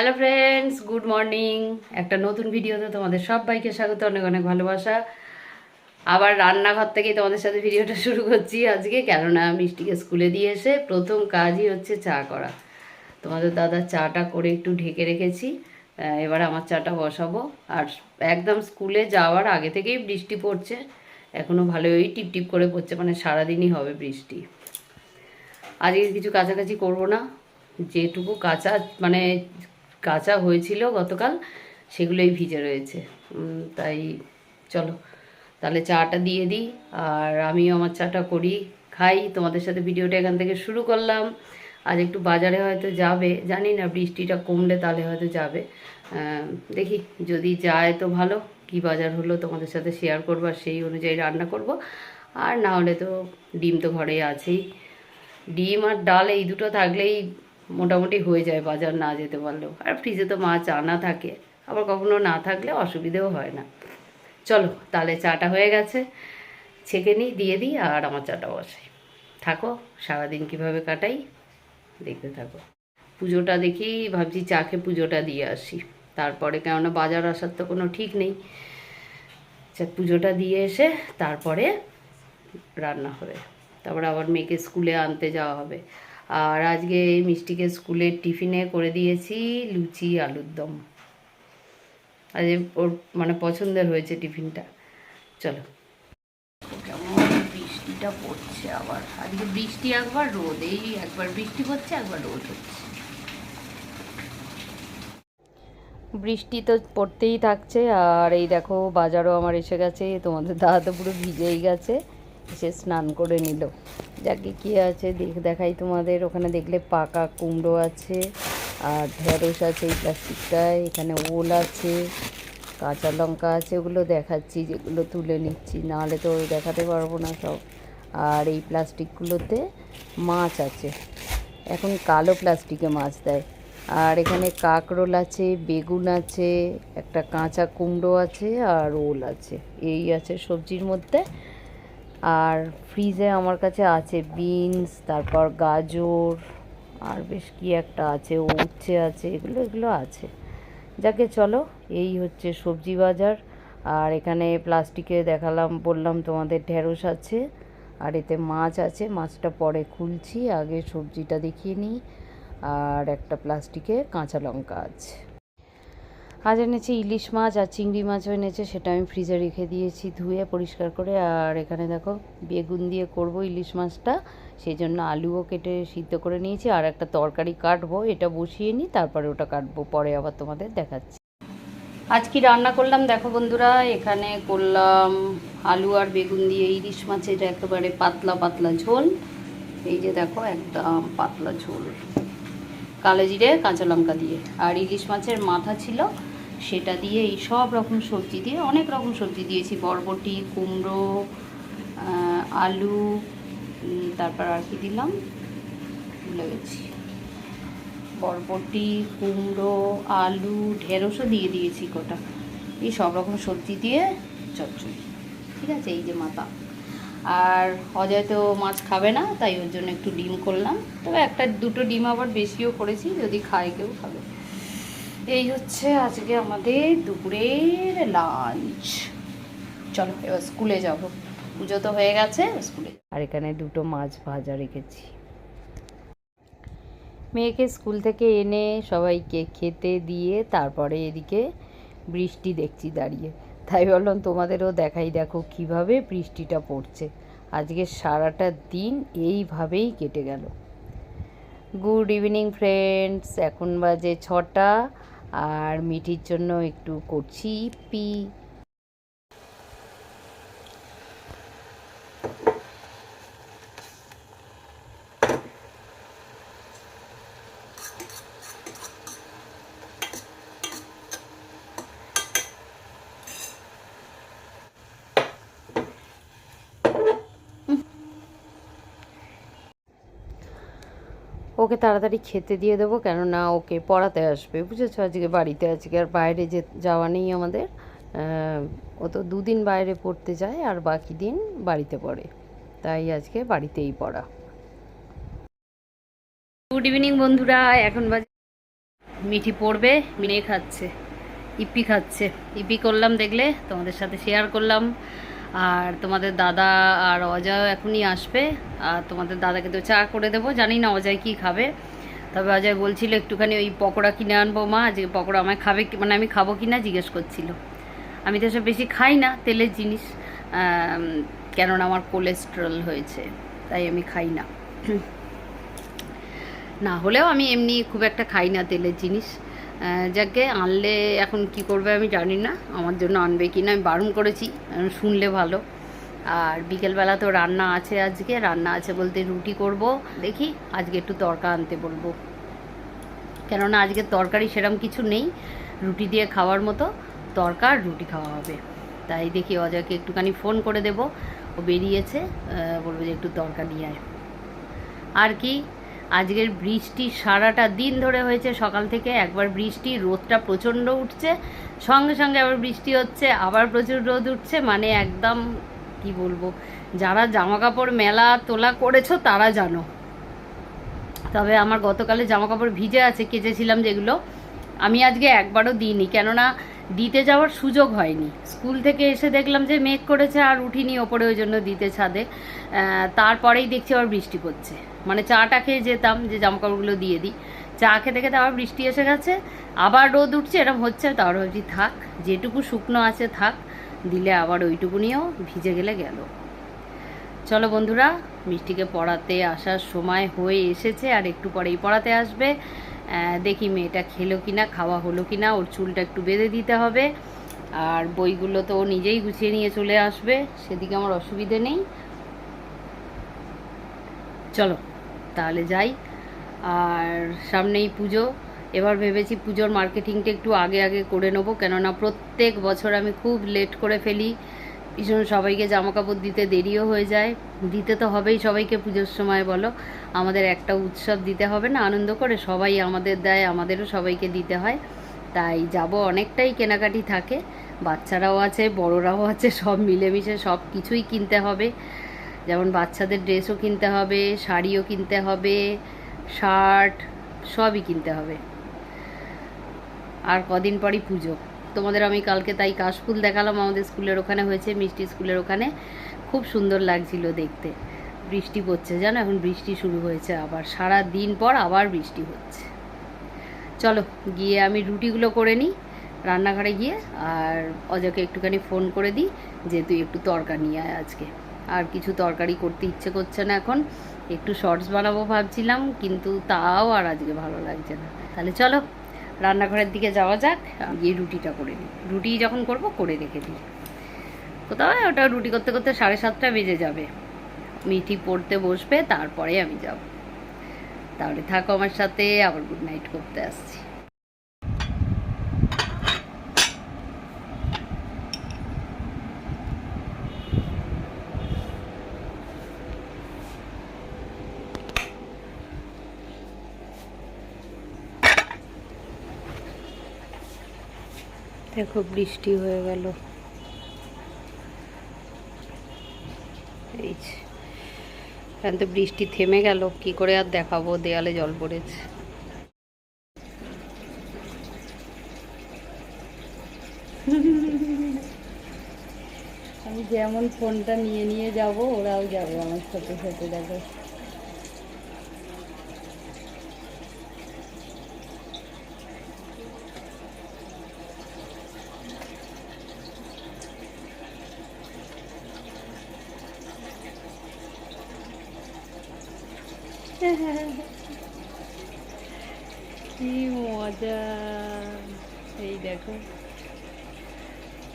Hello friends, good morning. একটা নতুন ভিডিওতে তোমাদের সবাইকে স্বাগত, অনেক অনেক ভালোবাসা। আবার রান্নাঘর থেকেই তোমাদের সাথে ভিডিওটা শুরু করছি আজকে, কেননা মিষ্টিকে স্কুলে দিয়ে এসে প্রথম কাজই হচ্ছে চা করা। তোমাদের দাদার চাটা করে একটু ঢেকে রেখেছি, এবার আমার চাটা বসাবো। আর একদম স্কুলে যাওয়ার আগে থেকেই বৃষ্টি পড়ছে, এখনও ভালোই টিপ টিপ করে পড়ছে, মানে সারাদিনই হবে বৃষ্টি। আজকে কিছু কাছাকাছি করব না, যেটুকু কাঁচা মানে কাঁচা হয়েছিল গতকাল সেগুলোই ভিজে রয়েছে। তাই চলো তাহলে চাটা দিয়ে দিই, আর আমিও আমার চাটা করি, খাই। তোমাদের সাথে ভিডিওটা এখান থেকে শুরু করলাম। আজ একটু বাজারে হয়তো যাবে, জানি না, বৃষ্টিটা কমলে তাহলে হয়তো যাবে। দেখি যদি যায় তো ভালো, কি বাজার হলো তোমাদের সাথে শেয়ার করবো, আর সেই অনুযায়ী রান্না করব। আর না হলে তো ডিম তো ঘরেই আছেই, ডিম আর ডাল এই দুটো থাকলেই মোটামুটি হয়ে যায় বাজার না যেতে পারলেও। আর ফ্রিজে তো মাছ আনা থাকে, আবার কখনো না থাকলে অসুবিধেও হয় না। চলো তাহলে চাটা হয়ে গেছে, ছেঁকে নিই, দিয়ে দিই, আর আমার চাটা বসাই। থাকো, সারাদিন কীভাবে কাটাই দেখতে থাকো। পুজোটা দেখি, ভাবছি চা খেয়ে পুজোটা দিয়ে আসি, তারপরে, কেননা বাজার আসার তো কোনো ঠিক নেই। পুজোটা দিয়ে এসে তারপরে রান্না হবে, তারপরে আবার মেয়েকে স্কুলে আনতে যাওয়া হবে। আর আজকে মিষ্টিকে স্কুলের টিফিনে করে দিয়েছি লুচি আলুর দম। আজ ওর মানে পছন্দের হয়েছে টিফিনটা। চলো, কেমন বৃষ্টিটা পড়ছে আবার, আজকে বৃষ্টি একবার রোদ, এই একবার বৃষ্টি পড়ছে একবার রোদ হচ্ছে। বৃষ্টি তো পড়তেই থাকছে। আর এই দেখো বাজারও আমার এসে গেছে, তোমাদের দাদা তো পুরো ভিজেই গেছে, এসে স্নান করে নিল। যাকে কী আছে দেখাই তোমাদের। ওখানে দেখলে পাকা কুমড়ো আছে, আর ঢেঁড়স আছে এই প্লাস্টিকটায়, এখানে ওল আছে, কাঁচা লঙ্কা আছে, ওগুলো দেখাচ্ছি, যেগুলো তুলে নিচ্ছি, নাহলে তো দেখাতে পারবো না সব। আর এই প্লাস্টিকগুলোতে মাছ আছে, এখন কালো প্লাস্টিকে মাছ দেয়। আর এখানে কাঁকরোল আছে, বেগুন আছে, একটা কাঁচা কুমড়ো আছে, আর ওল আছে, এই আছে সবজির মধ্যে। আর ফ্রিজে আমার কাছে আছে বিনস, তারপর গাজর, আর বেশ কি একটা আছে, উচ্ছে আছে, এগুলো আছে। যাকে চলো, এই হচ্ছে সবজি বাজার। আর এখানে প্লাস্টিকে দেখালাম, বললাম তোমাদের ঢেঁড়স আছে, আর এতে মাছ আছে, মাছটা পরে খুলছি, আগে সবজিটা দেখিয়ে নিই। আর একটা প্লাস্টিকে কাঁচা লঙ্কা আছে। আজ এনেছি ইলিশ মাছ, আর চিংড়ি মাছও এনেছে, সেটা আমি ফ্রিজে রেখে দিয়েছি ধুয়ে পরিষ্কার করে। আর এখানে দেখো বেগুন দিয়ে করব ইলিশ মাছটা, সেই জন্য আলুও কেটে সিদ্ধ করে নিয়েছি। আর একটা তরকারি কাটবো, এটা বসিয়ে নিই, তারপরে ওটা কাটবো, পরে আবার তোমাদের দেখাচ্ছি। আজ কি রান্না করলাম দেখো বন্ধুরা, এখানে করলাম আলু আর বেগুন দিয়ে ইলিশ মাছের একেবারে পাতলা পাতলা ঝোল। এই যে দেখো একদম পাতলা ঝোল, কালো জিরে কাঁচা লঙ্কা দিয়ে। আর ইলিশ মাছের মাথা ছিল, সেটা দিয়ে এই সব রকম সবজি দিয়ে, অনেক রকম সবজি দিয়েছি, বরবটি, কুমড়ো, আলু, তারপর আর কি দিলাম ভুলে গেছি, বরবটি, কুমড়ো, আলু, ঢেঁড়সও দিয়ে দিয়েছি কটা, এই সব রকম সবজি দিয়ে চচ্চড়ি। ঠিক আছে, এই যে মাথা। আর অজয় তো মাছ খাবে না, তাই ওর জন্য একটু ডিম করলাম, তবে একটা দুটো ডিম আবার বেশিও করেছি, যদি খায় কেউ খাবে। এই হচ্ছে আজকে আমাদের দুপুরের লাঞ্চ। চলো এবার স্কুলে যাব, পুজো তো হয়ে গেছে, স্কুলে। আর এখানে দুটো মাছ ভাজা রেখেছি। মেয়েকে স্কুল থেকে এনে সবাইকে খেতে দিয়ে তারপরে এদিকে বৃষ্টি দেখছি দাঁড়িয়ে, তাই বললাম তোমাদেরও দেখাই, দেখো কিভাবে বৃষ্টিটা পড়ছে। আজকে সারাটা দিন এইভাবেই কেটে গেল। গুড ইভিনিং ফ্রেন্ডস, এখন বাজে 6টা, আর মিঠির জন্য একটু করছি ইপি। ওকে তাড়াতাড়ি খেতে দিয়ে দেবো, কেননা ওকে পড়াতে আসবে, বুঝেছো, আজকে বাড়িতে, আজকে আর বাইরে যাওয়া নেই আমাদের। ও তো 2 দিন বাইরে পড়তে যায়, আর বাকি দিন বাড়িতে পড়ে, তাই আজকে বাড়িতেই পড়া। গুড ইভিনিং বন্ধুরা, এখন বাজে মিঠি পড়বে, মেয়ে খাচ্ছে, ইপি খাচ্ছে। ইপি করলাম দেখলে, তোমাদের সাথে শেয়ার করলাম। আর তোমাদের দাদা আর অজয় এখনই আসবে, আর তোমাদের দাদাকে তো চা করে দেবো। জানি না অজয় কি খাবে, তবে অজয় বলছিল একটুখানি ওই পকোড়া কিনে আনবো মা, যে পকোড়া আমায় খাবে, মানে আমি খাবো কি না জিজ্ঞেস করছিল। আমি তো এসব বেশি খাই না তেলের জিনিস, কেননা আমার কোলেস্টেরল হয়েছে, তাই আমি খাই না। না হলেও আমি এমনি খুব একটা খাই না তেলের জিনিস। যাকে আনলে এখন কি করবে আমি জানি না, আমার জন্য আনবে কি না, আমি বারণ করেছি, শুনলে ভালো। আর বিকেলবেলা তো রান্না আছে, আজকে রান্না আছে বলতে রুটি করব, দেখি আজকে একটু তড়কা আনতে বলবো, কেননা আজকে তরকারি সেরকম কিছু নেই, রুটি দিয়ে খাওয়ার মতো তড়কা আর রুটি খাওয়া হবে। তাই দেখি অজয়কে একটুখানি ফোন করে দেব, ও বেরিয়েছে, বলবো যে একটু তড়কা নিয়ে আয়। আর কি, আজকের বৃষ্টি সারাটা দিন ধরে হয়েছে, সকাল থেকে একবার বৃষ্টি, রোদটা প্রচণ্ড উঠছে, সঙ্গে সঙ্গে আবার বৃষ্টি হচ্ছে, আবার প্রচুর রোদ উঠছে, মানে একদম কি বলবো, যারা জামা কাপড় মেলা তোলা করেছো তারা জানো। তবে আমার গতকালে জামা কাপড় ভিজে আছে, কেচেছিলাম যেগুলো, আমি আজকে একবারও দিইনি, কেননা দিতে যাওয়ার সুযোগ হয়নি। স্কুল থেকে এসে দেখলাম যে মেঘ করেছে আর উঠিনি ওপরে, ওই জন্য দিতে ছাদে। তারপরেই দেখছি আবার বৃষ্টি পড়ছে, মানে চাটা খেয়ে যেতাম যে জামাকাপড়গুলো দিয়ে দিই, চা খেতে খেতে আবার বৃষ্টি এসে গেছে, আবার রোদ উঠছে, এরকম হচ্ছে। তার ভাবছি থাক, যেটুকু শুকনো আছে থাক, দিলে আবার ওইটুকু নিয়েও ভিজে গেলে গেল। চলো বন্ধুরা, মিষ্টিকে পড়াতে আসার সময় হয়ে এসেছে, আর একটু পরেই পড়াতে আসবে। দেখি মেয়েটা খেলো কিনা, খাওয়া হলো কিনা, ওর চুলটা একটু বেঁধে দিতে হবে। আর বইগুলো তো ও নিজেই গুছিয়ে নিয়ে চলে আসবে, সেদিকে আমার অসুবিধে নেই। চলো তাহলে যাই। আর সামনেই পুজো, এবার ভেবেছি পুজোর মার্কেটিংটা একটু আগে আগে করে নেবো, কেননা প্রত্যেক বছর আমি খুব লেট করে ফেলি, ভীষণ সবাইকে জামা কাপড় দিতে দেরিও হয়ে যায়। দিতে তো হবেই সবাইকে পুজোর সময়, বলো, আমাদের একটা উৎসব দিতে হবে না, আনন্দ করে সবাই আমাদের দেয়, আমাদেরও সবাইকে দিতে হয়। তাই যাব, অনেকটাই কেনাকাটি থাকে, বাচ্চারাও আছে বড়রাও আছে, সব মিলেমিশে সব কিছুই কিনতে হবে। যেমন বাচ্চাদের ড্রেসও কিনতে হবে, শাড়িও কিনতে হবে, শার্ট সবই কিনতে হবে। আর কদিন পরই পুজো। তোমাদের আমি কালকে তাই কাশফুল দেখালাম, আমাদের স্কুলের ওখানে হয়েছে, মিষ্টি স্কুলের ওখানে, খুব সুন্দর লাগছিল দেখতে। বৃষ্টি পড়ছে জানো, এখন বৃষ্টি শুরু হয়েছে আবার, সারা দিন পর আবার বৃষ্টি হচ্ছে। চলো গিয়ে আমি রুটিগুলো করে নিই রান্নাঘরে গিয়ে, আর অজয়কে একটুখানি ফোন করে দিই যে তুই একটু তরকা নিয়ে আয় আজকে। আর কিছু তরকারি করতে ইচ্ছে করছে না এখন, একটু শর্টস বানাবো ভাবছিলাম, কিন্তু তাও আর আজকে ভালো লাগছে না। তাহলে চলো রান্নাঘরের দিকে যাওয়া যাক, গিয়ে রুটিটা করে নিই, রুটি যখন করব করে রেখে দিই। কোথাও ওটা রুটি করতে করতে 7:30 বেজে যাবে, মিঠি পড়তে বসবে, তারপরে আমি যাব। তাহলে থাকো আমার সাথে, আবার গুড নাইট করতে আসছি। দেখো বৃষ্টি হয়ে গেল, এই এখন তো বৃষ্টি থেমে গেল, কি করে আর দেখাবো, দেয়ালে জল পড়েছে। আমি যেমন ফোনটা নিয়ে নিয়ে যাব, ওরাও যাবে আমার সাথে সাথে, দেখো। কি মজা, এই দেখো,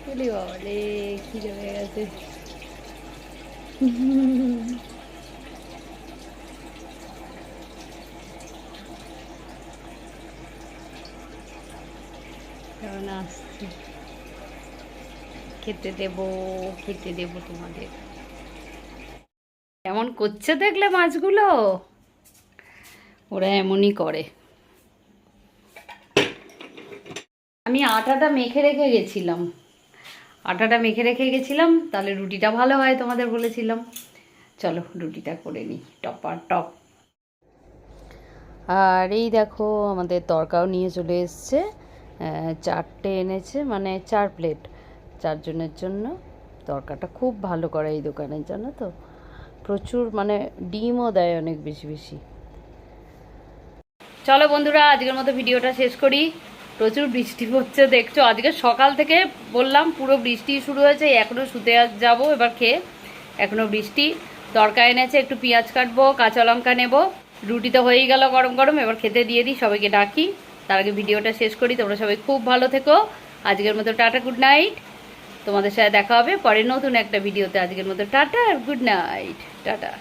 বলি বাবা রে, খিদে হয়ে গেছে। কেমন আসছে, খেতে দেবো, খেতে দেবো তোমাদের। এমন করছে দেখলে মাছগুলো, ওরা এমনই করে। আমি আটাটা মেখে রেখে গেছিলাম, তাহলে রুটিটা ভালো হয়, তোমাদের বলেছিলাম। চলো রুটিটা করে নিই, টপার টপ। আর এই দেখো আমাদের তরকাও নিয়ে চলে এসছে, 4টে এনেছে, মানে 4 প্লেট, 4 জনের জন্য। তরকাটা খুব ভালো করে এই দোকানের, জানো তো, প্রচুর, মানে ডিমও দেয় অনেক বেশি বেশি। চলো বন্ধুরা, আজকের মতো ভিডিওটা শেষ করি। প্রচুর বৃষ্টি হচ্ছে দেখছো, আজকে সকাল থেকে বললাম পুরো বৃষ্টি শুরু হয়েছে, এখনও শুতে যাব এবার খেয়ে, এখনও বৃষ্টি। তরকা এনেছে, একটু পেঁয়াজ কাটবো, কাঁচা লঙ্কা নেব, রুটি তো হয়েই গেল গরম গরম, এবার খেতে দিয়ে দিই, সবাইকে ডাকি। তার আগে ভিডিওটা শেষ করি। তোমরা সবাই খুব ভালো থেকো। আজকের মতো টাটা, গুড নাইট। তোমাদের সাথে দেখা হবে পরে নতুন একটা ভিডিওতে। আজকের মতো টাটা আর গুড নাইট, টাটা।